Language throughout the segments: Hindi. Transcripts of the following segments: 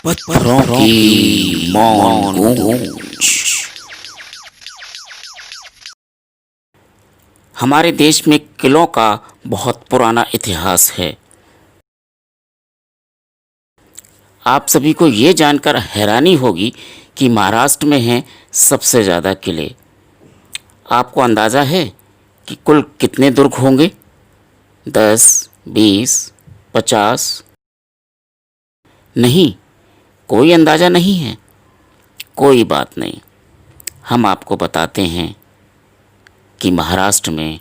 पत्थरों की मौन गूंज। हमारे देश में किलों का बहुत पुराना इतिहास है। आप सभी को ये जानकर हैरानी होगी कि महाराष्ट्र में हैं सबसे ज़्यादा किले। आपको अंदाज़ा है कि कुल कितने दुर्ग होंगे? 10, 20, 50? नहीं, कोई अंदाज़ा नहीं है। कोई बात नहीं, हम आपको बताते हैं कि महाराष्ट्र में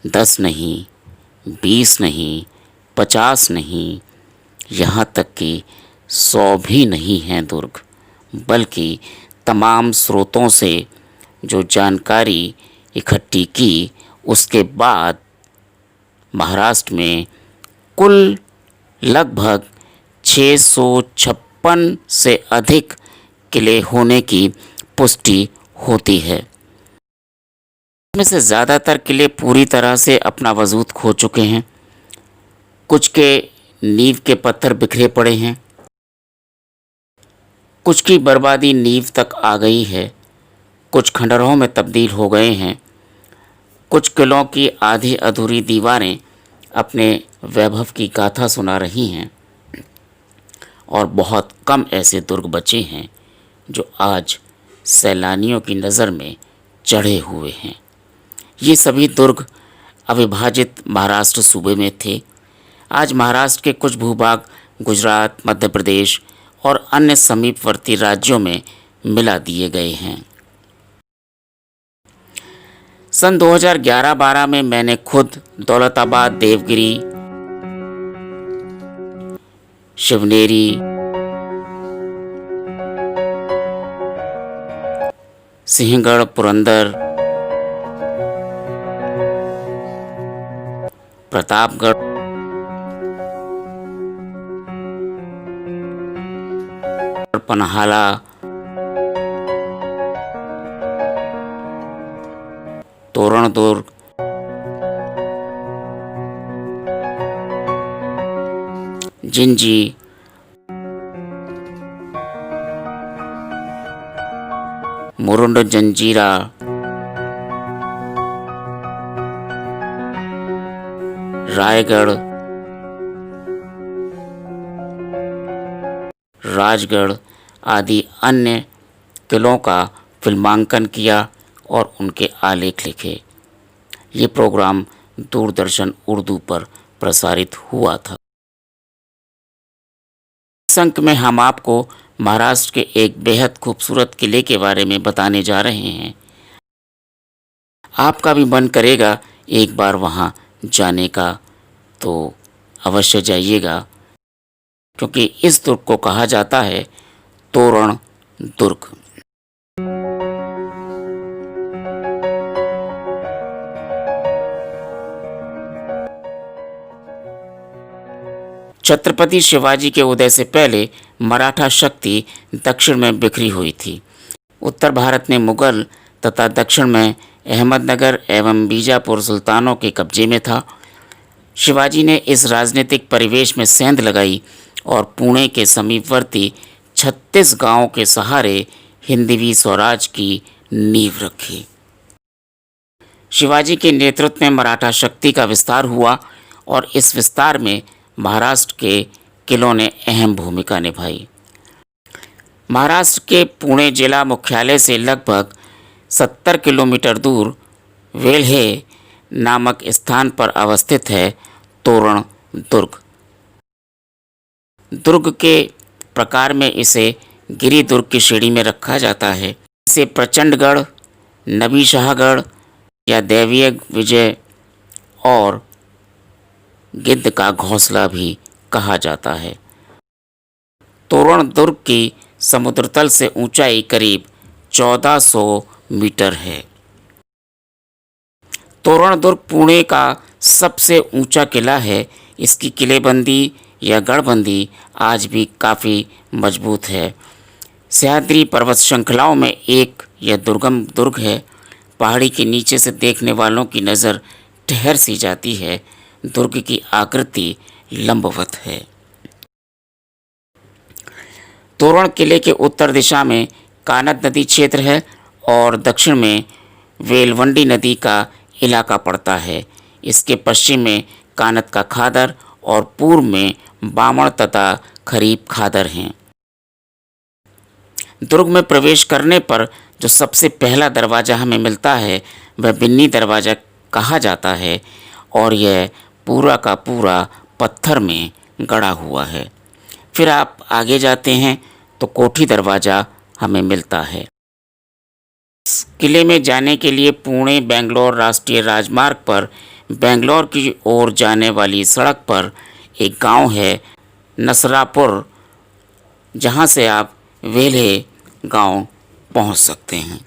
10 नहीं, 20 नहीं, 50 नहीं, यहाँ तक कि 100 भी नहीं हैं दुर्ग, बल्कि तमाम स्रोतों से जो जानकारी इकट्ठी की उसके बाद महाराष्ट्र में कुल लगभग 656 से अधिक किले होने की पुष्टि होती है। इनमें से ज़्यादातर किले पूरी तरह से अपना वजूद खो चुके हैं। कुछ के नींव के पत्थर बिखरे पड़े हैं, कुछ की बर्बादी नींव तक आ गई है, कुछ खंडहरों में तब्दील हो गए हैं, कुछ किलों की आधी अधूरी दीवारें अपने वैभव की गाथा सुना रही हैं और बहुत कम ऐसे दुर्ग बचे हैं जो आज सैलानियों की नज़र में चढ़े हुए हैं। ये सभी दुर्ग अविभाजित महाराष्ट्र सूबे में थे। आज महाराष्ट्र के कुछ भूभाग गुजरात, मध्य प्रदेश और अन्य समीपवर्ती राज्यों में मिला दिए गए हैं। सन 2011-12 में मैंने खुद दौलताबाद, देवगिरी, शिवनेरी, सिंहगढ़, पुरंदर, प्रतापगढ़, पन्हाला, तोरण दुर्ग, जिंजी, मुरुंड जंजीरा, रायगढ़, राजगढ़ आदि अन्य किलों का फिल्मांकन किया और उनके आलेख लिखे। ये प्रोग्राम दूरदर्शन उर्दू पर प्रसारित हुआ था। इस अंक में हम आपको महाराष्ट्र के एक बेहद खूबसूरत किले के बारे में बताने जा रहे हैं। आपका भी मन करेगा एक बार वहाँ जाने का, तो अवश्य जाइएगा, क्योंकि इस दुर्ग को कहा जाता है तोरण दुर्ग। छत्रपति शिवाजी के उदय से पहले मराठा शक्ति दक्षिण में बिखरी हुई थी। उत्तर भारत में मुगल तथा दक्षिण में अहमदनगर एवं बीजापुर सुल्तानों के कब्जे में था। शिवाजी ने इस राजनीतिक परिवेश में सेंध लगाई और पुणे के समीपवर्ती 36 गांवों के सहारे हिंदवी स्वराज की नींव रखी। शिवाजी के नेतृत्व में मराठा शक्ति का विस्तार हुआ और इस विस्तार में महाराष्ट्र के किलों ने अहम भूमिका निभाई। महाराष्ट्र के पुणे जिला मुख्यालय से लगभग 70 किलोमीटर दूर वेल्हे नामक स्थान पर अवस्थित है तोरण दुर्ग। दुर्ग के प्रकार में इसे गिरि दुर्ग की श्रेणी में रखा जाता है। इसे प्रचंडगढ़, नबीशाहगढ़ या दैवीय विजय और गिद्ध का घोंसला भी कहा जाता है। तोरण दुर्ग की समुद्र तल से ऊंचाई करीब 1400 मीटर है। तोरण दुर्ग पुणे का सबसे ऊंचा किला है। इसकी किलेबंदी या गढ़बंदी आज भी काफ़ी मजबूत है। सह्याद्री पर्वत श्रृंखलाओं में एक यह दुर्गम दुर्ग है। पहाड़ी के नीचे से देखने वालों की नज़र ठहर सी जाती है। दुर्ग की आकृति लंबवत है। तोरण किले के उत्तर दिशा में कानद नदी क्षेत्र है और दक्षिण में वेलवंडी नदी का इलाका पड़ता है। इसके पश्चिम में कानद का खादर और पूर्व में बामण तथा खरीब खादर हैं। दुर्ग में प्रवेश करने पर जो सबसे पहला दरवाज़ा हमें मिलता है वह बिन्नी दरवाज़ा कहा जाता है और यह पूरा का पूरा पत्थर में गड़ा हुआ है। फिर आप आगे जाते हैं तो कोठी दरवाज़ा हमें मिलता है। किले में जाने के लिए पुणे बेंगलोर राष्ट्रीय राजमार्ग पर बेंगलोर की ओर जाने वाली सड़क पर एक गांव है नसरापुर, जहां से आप वेल्हे गांव पहुंच सकते हैं।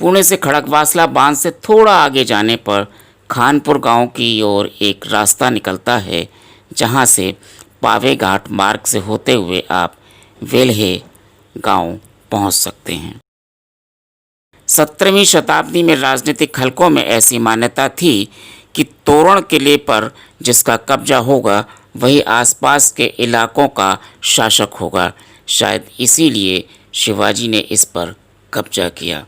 पुणे से खड़गवासला बांध से थोड़ा आगे जाने पर खानपुर गांव की ओर एक रास्ता निकलता है, जहां से पावे घाट मार्ग से होते हुए आप वेल्हे गांव पहुंच सकते हैं। 17वीं शताब्दी में राजनीतिक हलकों में ऐसी मान्यता थी कि तोरण किले पर जिसका कब्जा होगा वही आसपास के इलाकों का शासक होगा। शायद इसीलिए शिवाजी ने इस पर कब्जा किया।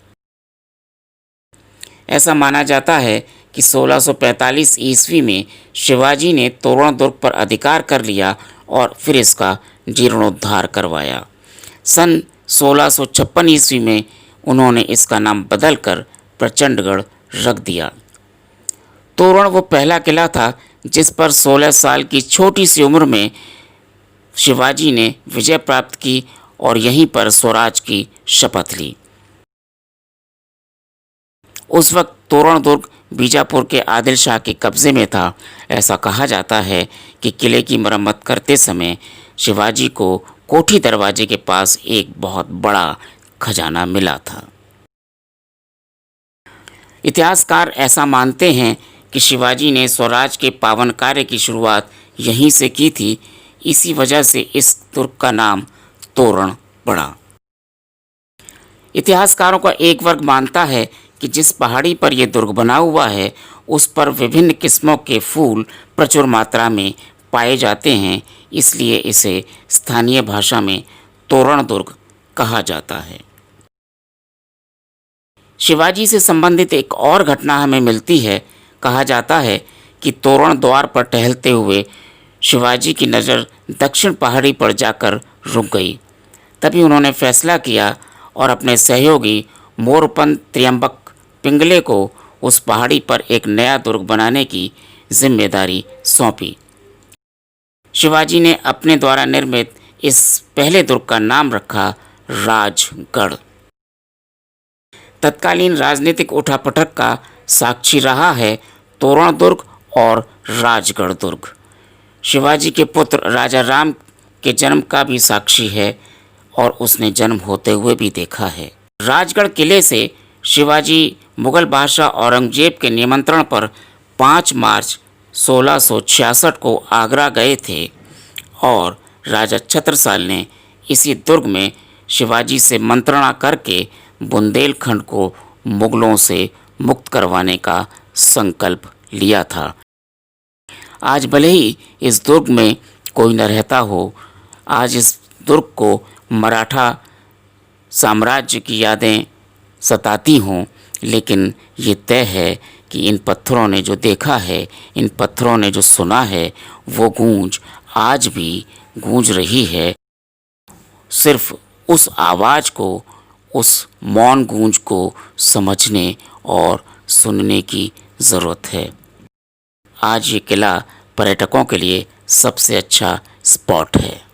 ऐसा माना जाता है कि 1645 ईस्वी में शिवाजी ने तोरण दुर्ग पर अधिकार कर लिया और फिर इसका जीर्णोद्धार करवाया। सन 1656 ईस्वी में उन्होंने इसका नाम बदलकर प्रचंडगढ़ रख दिया। तोरण वो पहला किला था जिस पर 16 साल की छोटी सी उम्र में शिवाजी ने विजय प्राप्त की और यहीं पर स्वराज की शपथ ली। उस वक्त तोरण दुर्ग बीजापुर के आदिल शाह के कब्जे में था। ऐसा कहा जाता है कि किले की मरम्मत करते समय शिवाजी को कोठी दरवाजे के पास एक बहुत बड़ा खजाना मिला था। इतिहासकार ऐसा मानते हैं कि शिवाजी ने स्वराज के पावन कार्य की शुरुआत यहीं से की थी। इसी वजह से इस दुर्ग का नाम तोरण पड़ा। इतिहासकारों का एक वर्ग मानता है कि जिस पहाड़ी पर यह दुर्ग बना हुआ है उस पर विभिन्न किस्मों के फूल प्रचुर मात्रा में पाए जाते हैं, इसलिए इसे स्थानीय भाषा में तोरण दुर्ग कहा जाता है। शिवाजी से संबंधित एक और घटना हमें मिलती है। कहा जाता है कि तोरण द्वार पर टहलते हुए शिवाजी की नज़र दक्षिण पहाड़ी पर जाकर रुक गई। तभी उन्होंने फैसला किया और अपने सहयोगी मोरपंत त्र्यंबक पिंगले को उस पहाड़ी पर एक नया दुर्ग बनाने की जिम्मेदारी सौंपी। शिवाजी ने अपने द्वारा निर्मित इस पहले दुर्ग का नाम रखा राजगढ़। तत्कालीन राजनीतिक उठापटक का साक्षी रहा है तोरण दुर्ग और राजगढ़ दुर्ग। शिवाजी के पुत्र राजा राम के जन्म का भी साक्षी है और उसने जन्म होते हुए भी देखा है। राजगढ़ किले से शिवाजी मुगल बादशाह औरंगजेब के निमंत्रण पर 5 मार्च 1666 को आगरा गए थे और राजा छत्रसाल ने इसी दुर्ग में शिवाजी से मंत्रणा करके बुंदेलखंड को मुगलों से मुक्त करवाने का संकल्प लिया था। आज भले ही इस दुर्ग में कोई न रहता हो, आज इस दुर्ग को मराठा साम्राज्य की यादें सताती हों, लेकिन ये तय है कि इन पत्थरों ने जो देखा है, इन पत्थरों ने जो सुना है, वो गूंज आज भी गूंज रही है। सिर्फ उस आवाज़ को, उस मौन गूंज को समझने और सुनने की ज़रूरत है। आज ये किला पर्यटकों के लिए सबसे अच्छा स्पॉट है।